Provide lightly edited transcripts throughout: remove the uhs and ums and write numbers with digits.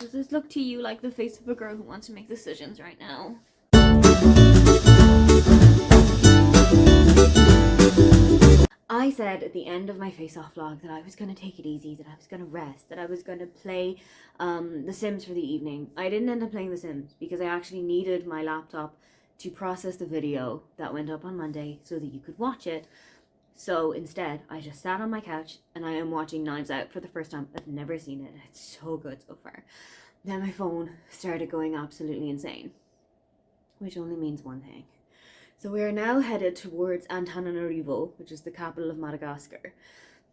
does this look to you like the face of a girl who wants to make decisions right now? I said at the end of my face-off vlog that I was going to take it easy, that I was going to rest, that I was going to play The Sims for the evening. I didn't end up playing The Sims because I actually needed my laptop to process the video that went up on Monday so that you could watch it. So instead, I just sat on my couch and I am watching Knives Out for the first time. I've never seen it. It's so good so far. Then my phone started going absolutely insane, which only means one thing. So we are now headed towards Antananarivo, which is the capital of Madagascar.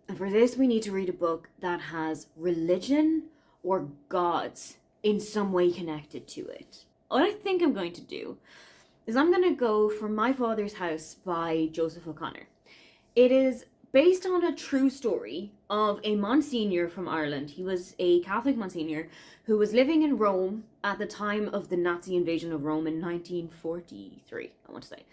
And for this, we need to read a book that has religion or gods in some way connected to it. What I think I'm going to do is I'm going to go for My Father's House by Joseph O'Connor. It is based on a true story of a Monsignor from Ireland. He was a Catholic Monsignor who was living in Rome at the time of the Nazi invasion of Rome in 1943, I want to say.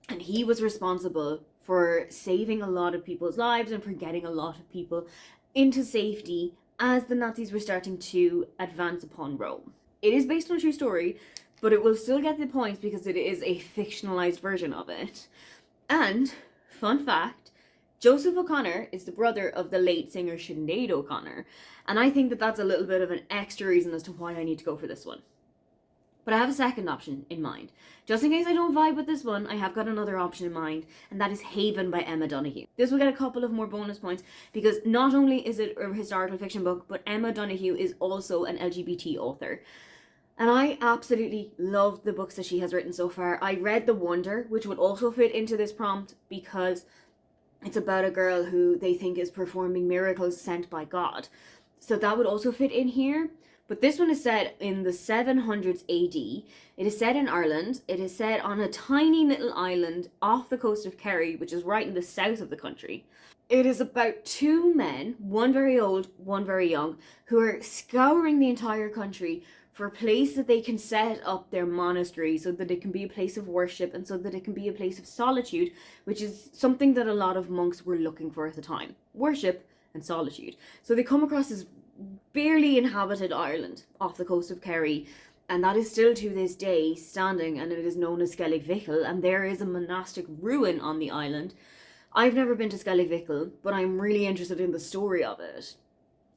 And he was responsible for saving a lot of people's lives and for getting a lot of people into safety as the Nazis were starting to advance upon Rome. It is based on a true story, but it will still get the points because it is a fictionalized version of it. And, fun fact, Joseph O'Connor is the brother of the late singer Sinead O'Connor, and I think that that's a little bit of an extra reason as to why I need to go for this one. But I have a second option in mind. Just in case I don't vibe with this one, I have got another option in mind, and that is Haven by Emma Donoghue. This will get a couple of more bonus points because not only is it a historical fiction book, but Emma Donoghue is also an LGBT author. And I absolutely love the books that she has written so far. I read The Wonder, which would also fit into this prompt because it's about a girl who they think is performing miracles sent by God. So that would also fit in here. But this one is set in the 700s AD. It is set in Ireland. It is set on a tiny little island off the coast of Kerry, which is right in the south of the country. It is about two men, one very old, one very young, who are scouring the entire country for a place that they can set up their monastery so that it can be a place of worship and so that it can be a place of solitude, which is something that a lot of monks were looking for at the time. Worship and solitude. So they come across this barely inhabited island off the coast of Kerry, and that is still to this day standing, and it is known as Skellig Vical, and there is a monastic ruin on the island. I've never been to Skellig Vical, but I'm really interested in the story of it.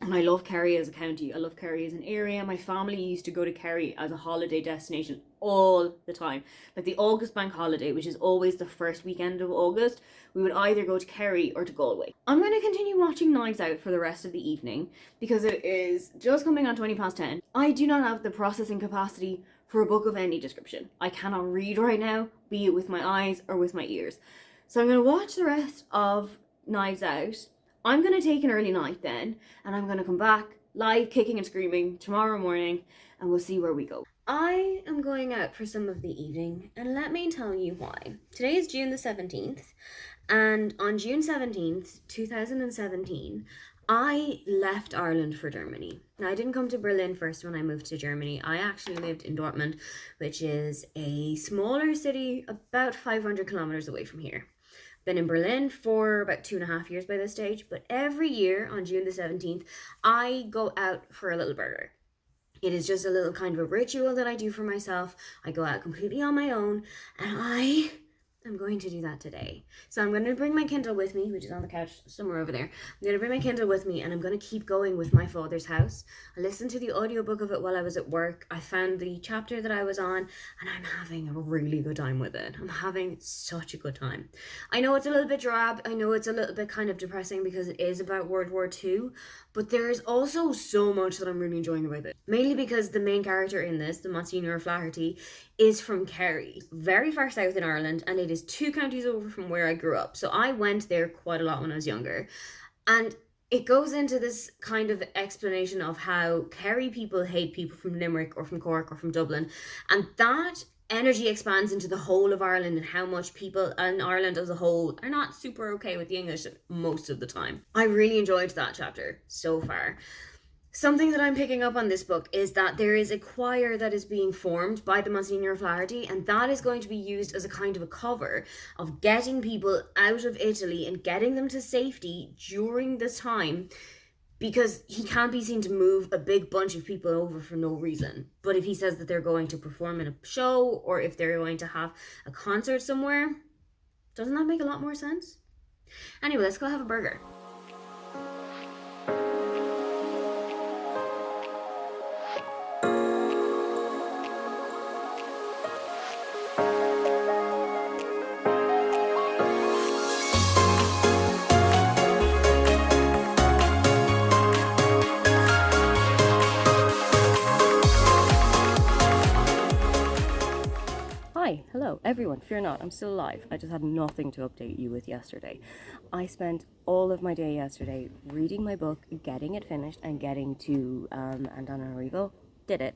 And I love Kerry as a county. I love Kerry as an area. My family used to go to Kerry as a holiday destination all the time. Like the August bank holiday, which is always the first weekend of August, we would either go to Kerry or to Galway. I'm going to continue watching Knives Out for the rest of the evening because it is just coming on 10:20. I do not have the processing capacity for a book of any description. I cannot read right now, be it with my eyes or with my ears. So I'm going to watch the rest of Knives Out. I'm going to take an early night then, and I'm going to come back live kicking and screaming tomorrow morning, and we'll see where we go. I am going out for some of the evening, and let me tell you why. Today is June the 17th, and on June 17th, 2017, I left Ireland for Germany. Now, I didn't come to Berlin first when I moved to Germany. I actually lived in Dortmund, which is a smaller city about 500 kilometers away from here. Been in Berlin for about 2.5 years by this stage, but every year on June the 17th, I go out for a little burger. It is just a little kind of a ritual that I do for myself. I go out completely on my own, and I'm going to do that today. So I'm going to bring my Kindle with me, which is on the couch somewhere over there. I'm going to bring my Kindle with me, and I'm going to keep going with My Father's House. I listened to the audiobook of it while I was at work. I found the chapter that I was on, and I'm having a really good time with it. I'm having such a good time. I know it's a little bit drab. I know it's a little bit kind of depressing because it is about World War II, but there is also so much that I'm really enjoying about it. Mainly because the main character in this, the Monsignor Flaherty, is from Kerry, very far south in Ireland, and it is 2 counties over from where I grew up. So I went there quite a lot when I was younger. And it goes into this kind of explanation of how Kerry people hate people from Limerick or from Cork or from Dublin. And that energy expands into the whole of Ireland and how much people in Ireland as a whole are not super okay with the English most of the time. I really enjoyed that chapter so far. Something that I'm picking up on this book is that there is a choir that is being formed by the Monsignor Flaherty, and that is going to be used as a kind of a cover of getting people out of Italy and getting them to safety during this time, because he can't be seen to move a big bunch of people over for no reason. But if he says that they're going to perform in a show, or if they're going to have a concert somewhere, doesn't that make a lot more sense? Anyway, let's go have a burger. Hi, hello, everyone. Fear not, I'm still alive. I just had nothing to update you with yesterday. I spent all of my day yesterday reading my book, getting it finished, and getting to Antananarivo. Did it.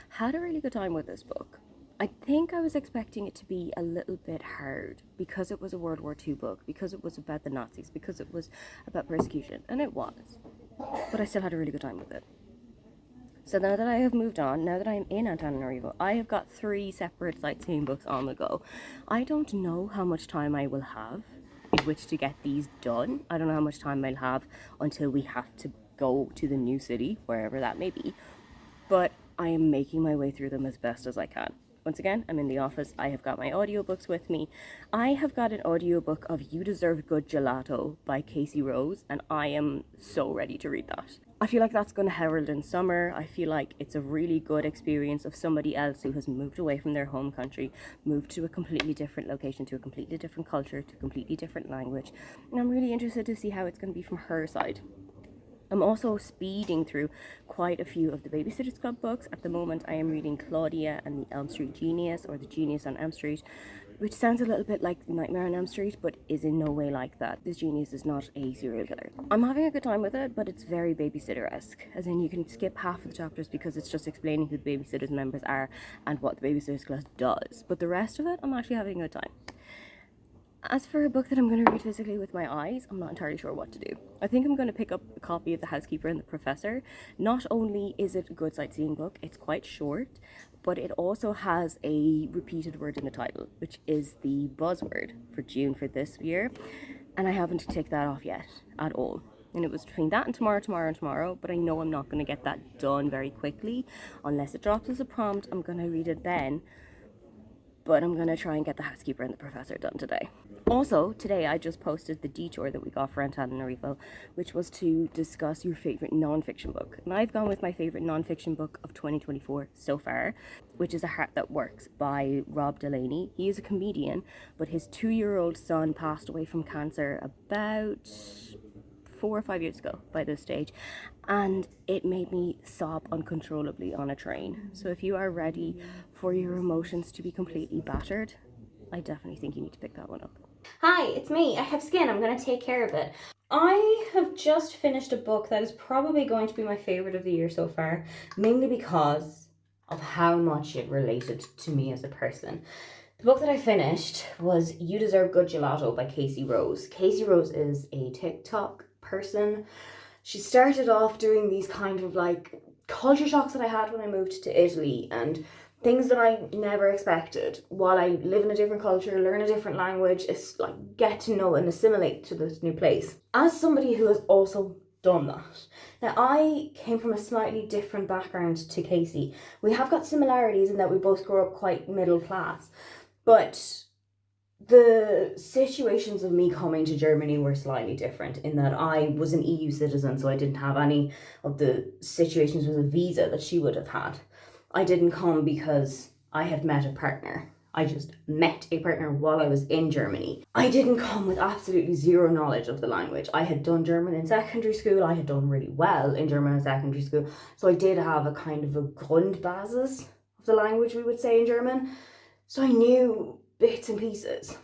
Had a really good time with this book. I think I was expecting it to be a little bit hard because it was a World War II book, because it was about the Nazis, because it was about persecution, and it was. But I still had a really good time with it. So now that I have moved on, now that I'm in Antananarivo, I have got 3 separate sightseeing books on the go. I don't know how much time I will have in which to get these done. I don't know how much time I'll have until we have to go to the new city, wherever that may be. But I am making my way through them as best as I can. Once again, I'm in the office. I have got my audiobooks with me. I have got an audiobook of You Deserve Good Gelato by Casey Rose, and I am so ready to read that. I feel like that's going to herald in summer. I feel like it's a really good experience of somebody else who has moved away from their home country, moved to a completely different location, to a completely different culture, to a completely different language. And I'm really interested to see how it's going to be from her side. I'm also speeding through quite a few of the Babysitter's Club books. At the moment, I am reading Claudia and the Elm Street Genius, or the Genius on Elm Street, which sounds a little bit like Nightmare on Elm Street, but is in no way like that. This genius is not a serial killer. I'm having a good time with it, but it's very babysitter-esque, as in you can skip half of the chapters because it's just explaining who the Babysitter's members are and what the Babysitter's Class does. But the rest of it, I'm actually having a good time. As for a book that I'm going to read physically with my eyes, I'm not entirely sure what to do. I think I'm going to pick up a copy of The Housekeeper and the Professor. Not only is it a good sightseeing book, it's quite short, but it also has a repeated word in the title, which is the buzzword for June for this year, and I haven't ticked that off yet at all. And it was between that and tomorrow, but I know I'm not going to get that done very quickly. Unless it drops as a prompt, I'm going to read it then. But I'm going to try and get The Housekeeper and the Professor done today. Also, today I just posted the detour that we got for Antananarivo, which was to discuss your favourite non-fiction book. And I've gone with my favourite non-fiction book of 2024 so far, which is A Heart That Works by Rob Delaney. He is a comedian, but his 2-year-old son passed away from cancer about 4 or 5 years ago by this stage, and it made me sob uncontrollably on a train. So if you are ready for your emotions to be completely battered, I definitely think you need to pick that one up. Hi, it's me. I have skin. I'm going to take care of it. I have just finished a book that is probably going to be my favourite of the year so far, mainly because of how much it related to me as a person. The book that I finished was You Deserve Good Gelato by Casey Rose. Casey Rose is a TikTok person. She started off doing these kind of like culture shocks that I had when I moved to Italy, and things that I never expected while I live in a different culture, learn a different language, is like get to know and assimilate to this new place. As somebody who has also done that. Now, I came from a slightly different background to Casey. We have got similarities in that we both grew up quite middle class, but the situations of me coming to Germany were slightly different in that I was an EU citizen, so I didn't have any of the situations with a visa that she would have had. I didn't come because I had met a partner. I just met a partner while I was in Germany. I didn't come with absolutely zero knowledge of the language. I had done German in secondary school. I had done really well in German in secondary school. So I did have a kind of a Grundbasis of the language, we would say in German. So I knew bits and pieces.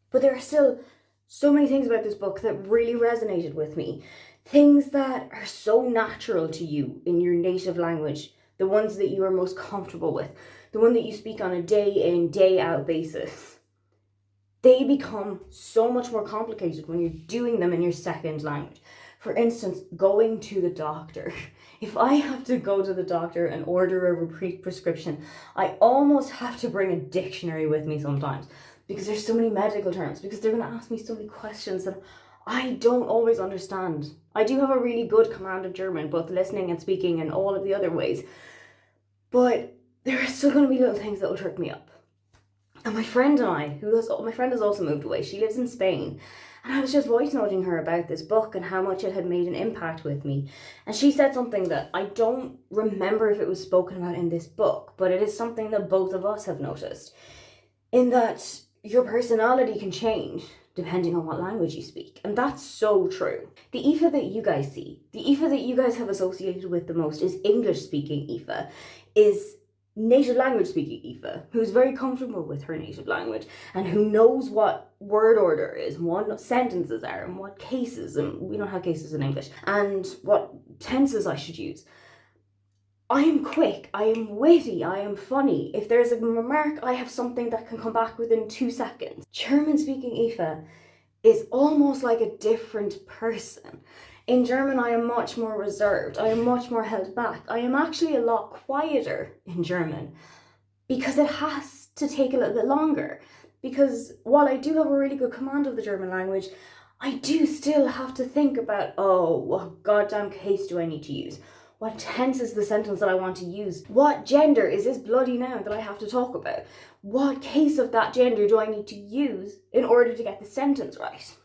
But there are still so many things about this book that really resonated with me. Things that are so natural to you in your native language, the ones that you are most comfortable with, the one that you speak on a day in, day out basis. They become so much more complicated when you're doing them in your second language. For instance, going to the doctor. If I have to go to the doctor and order a repeat prescription, I almost have to bring a dictionary with me sometimes because there's so many medical terms, because they're going to ask me so many questions that I don't always understand. I do have a really good command of German, both listening and speaking and all of the other ways. But there are still going to be little things that will trip me up. And my friend and I, my friend has also moved away. She lives in Spain. And I was just voice noting her about this book and how much it had made an impact with me. And she said something that I don't remember if it was spoken about in this book, but it is something that both of us have noticed. In that your personality can change depending on what language you speak. And that's so true. The Aoife that you guys see, the Aoife that you guys have associated with the most is English speaking Aoife, is native language speaking Aoife, who's very comfortable with her native language and who knows what word order is, and what sentences are, and what cases, and we don't have cases in English, and what tenses I should use. I am quick, I am witty, I am funny. If there's a remark, I have something that can come back within 2 seconds. German speaking Aoife is almost like a different person. In German, I am much more reserved. I am much more held back. I am actually a lot quieter in German because it has to take a little bit longer. Because while I do have a really good command of the German language, I do still have to think about, oh, what goddamn case do I need to use? What tense is the sentence that I want to use? What gender is this bloody noun that I have to talk about? What case of that gender do I need to use in order to get the sentence right?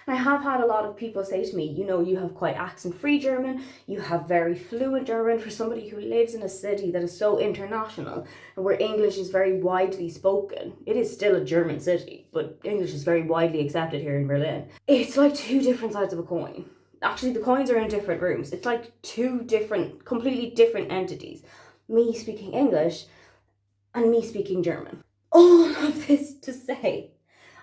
And I have had a lot of people say to me, you know, you have quite accent-free German, you have very fluent German for somebody who lives in a city that is so international and where English is very widely spoken. It is still a German city, but English is very widely accepted here in Berlin. It's like 2 different sides of a coin. Actually, the coins are in different rooms. It's like 2 different, completely different entities. Me speaking English and me speaking German. All of this to say,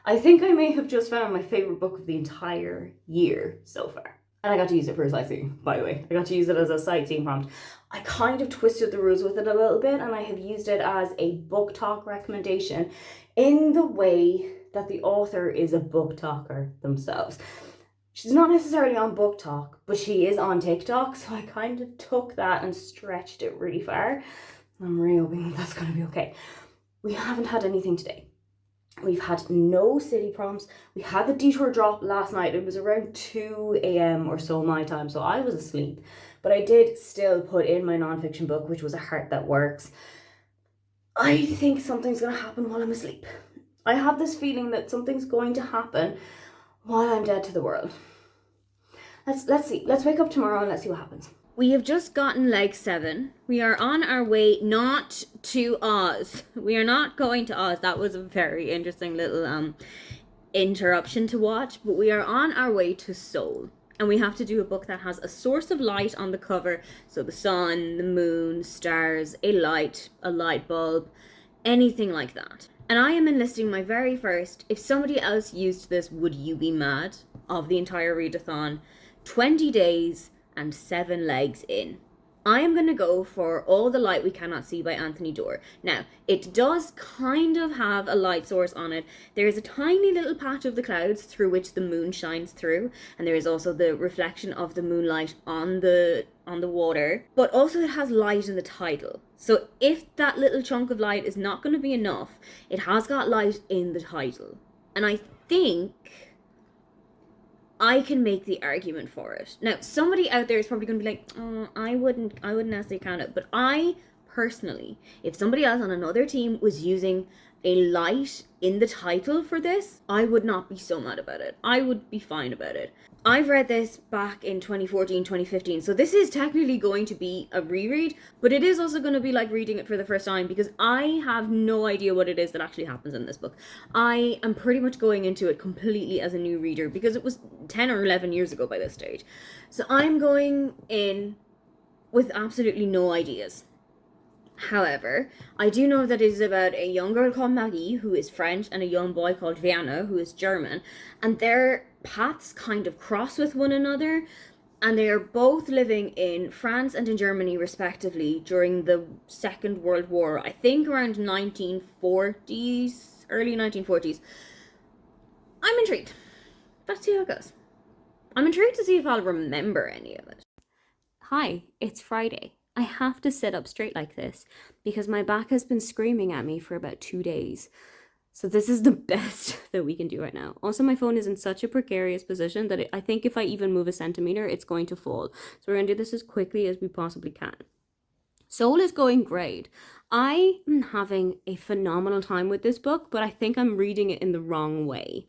I think I may have just found my favourite book of the entire year so far. And I got to use it for sightseeing, by the way. I got to use it as a sightseeing prompt. I kind of twisted the rules with it a little bit, and I have used it as a book talk recommendation in the way that the author is a book talker themselves. She's not necessarily on Book Talk, but she is on TikTok, so I kind of took that and stretched it really far. I'm really hoping that's going to be okay. We haven't had anything today. We've had no city prompts. We had the detour drop last night. It was around 2 a.m. or so my time, so I was asleep. But I did still put in my nonfiction book, which was A Heart That Works. I think something's going to happen while I'm asleep. I have this feeling that something's going to happen while I'm dead to the world. Let's see. Let's wake up tomorrow and let's see what happens. We have just gotten leg 7. We are on our way not to Oz. We are not going to Oz. That was a very interesting little interruption to watch. But we are on our way to Seoul. And we have to do a book that has a source of light on the cover. So the sun, the moon, stars, a light bulb, anything like that. And I am enlisting my very first, if somebody else used this, would you be mad, of the entire readathon, 20 days and 7 legs in. I am going to go for All the Light We Cannot See by Anthony Doerr. Now, it does kind of have a light source on it. There is a tiny little patch of the clouds through which the moon shines through, and there is also the reflection of the moonlight on the water, but also it has light in the title. So if that little chunk of light is not going to be enough, it has got light in the title. And I think I can make the argument for it. Now, somebody out there is probably going to be like, oh, I wouldn't necessarily count it. But I personally, if somebody else on another team was using a light in the title for this, I would not be so mad about it. I would be fine about it. I've read this back in 2014, 2015, so this is technically going to be a reread, but it is also going to be like reading it for the first time because I have no idea what it is that actually happens in this book. I am pretty much going into it completely as a new reader because it was 10 or 11 years ago by this stage. So I'm going in with absolutely no ideas. However, I do know that it is about a young girl called Marie, who is French, and a young boy called Werner, who is German, and their paths kind of cross with one another, and they are both living in France and in Germany, respectively, during the Second World War, I think around 1940s, early 1940s. I'm intrigued. Let's see how it goes. I'm intrigued to see if I'll remember any of it. Hi, it's Friday. I have to sit up straight like this because my back has been screaming at me for about 2 days. So this is the best that we can do right now. Also, my phone is in such a precarious position that I think if I even move a centimeter, it's going to fall. So we're going to do this as quickly as we possibly can. Soul is going great. I am having a phenomenal time with this book, but I think I'm reading it in the wrong way.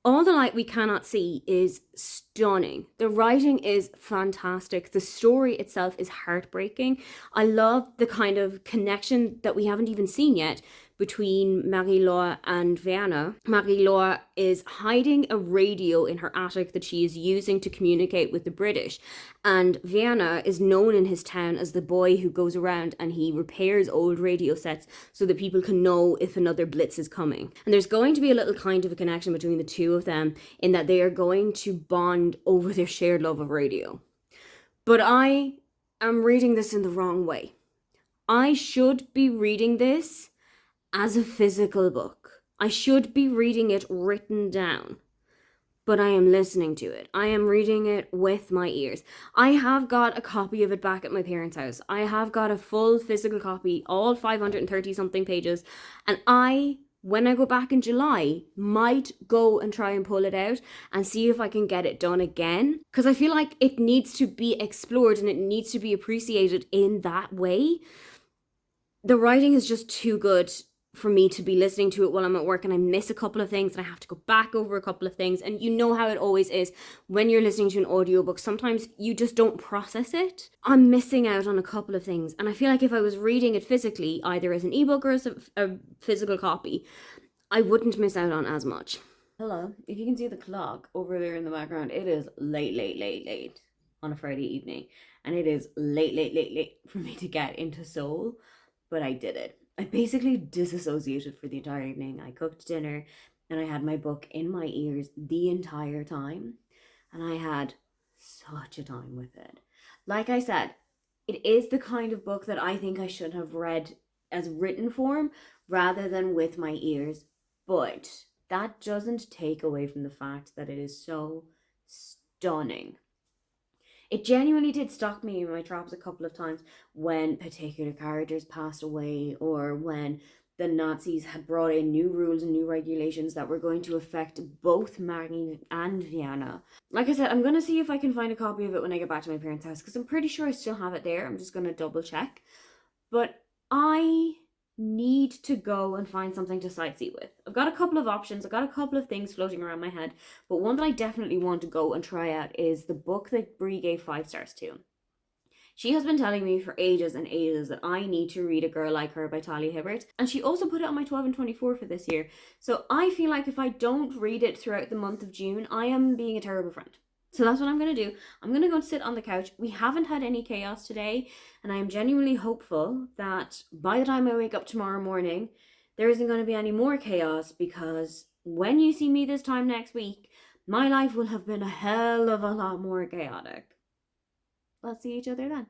All the Light We Cannot See is stunning. The writing is fantastic. The story itself is heartbreaking. I love the kind of connection that we haven't even seen yet between Marie-Laure and Vienna. Marie-Laure is hiding a radio in her attic that she is using to communicate with the British. And Vienna is known in his town as the boy who goes around and he repairs old radio sets so that people can know if another blitz is coming. And there's going to be a little kind of a connection between the two of them in that they are going to bond over their shared love of radio. But I am reading this in the wrong way. I should be reading this as a physical book. I should be reading it written down, but I am listening to it. I am reading it with my ears. I have got a copy of it back at my parents' house. I have got a full physical copy, all 530 something pages, and when I go back in July, might go and try and pull it out and see if I can get it done again, because I feel like it needs to be explored and it needs to be appreciated in that way. The writing is just too good for me to be listening to it while I'm at work, and I miss a couple of things and I have to go back over a couple of things. And you know how it always is when you're listening to an audiobook, sometimes you just don't process it. I'm missing out on a couple of things, and I feel like if I was reading it physically, either as an ebook or as a physical copy, I wouldn't miss out on as much. Hello, if you can see the clock over there in the background, it is late on a Friday evening, and it is late for me to get into Seoul, but I did it. I basically disassociated for the entire evening. I cooked dinner and I had my book in my ears the entire time, and I had such a time with it. Like I said, it is the kind of book that I think I should have read as written form rather than with my ears, but that doesn't take away from the fact that it is so stunning. It genuinely did stop me in my tracks a couple of times when particular characters passed away, or when the Nazis had brought in new rules and new regulations that were going to affect both Marie and Vienna. Like I said, I'm going to see if I can find a copy of it when I get back to my parents' house, because I'm pretty sure I still have it there. I'm just going to double check. But I need to go and find something to sightsee with. I've got a couple of options. I've got a couple of things floating around my head, but one that I definitely want to go and try out is the book that Brie gave 5 stars to. She has been telling me for ages and ages that I need to read A Girl Like Her by Talia Hibbert, and she also put it on my 12 and 24 for this year. So I feel like if I don't read it throughout the month of June, I am being a terrible friend. So that's what I'm going to do. I'm going to go and sit on the couch. We haven't had any chaos today, and I am genuinely hopeful that by the time I wake up tomorrow morning, there isn't going to be any more chaos, because when you see me this time next week, my life will have been a hell of a lot more chaotic. Let's see each other then.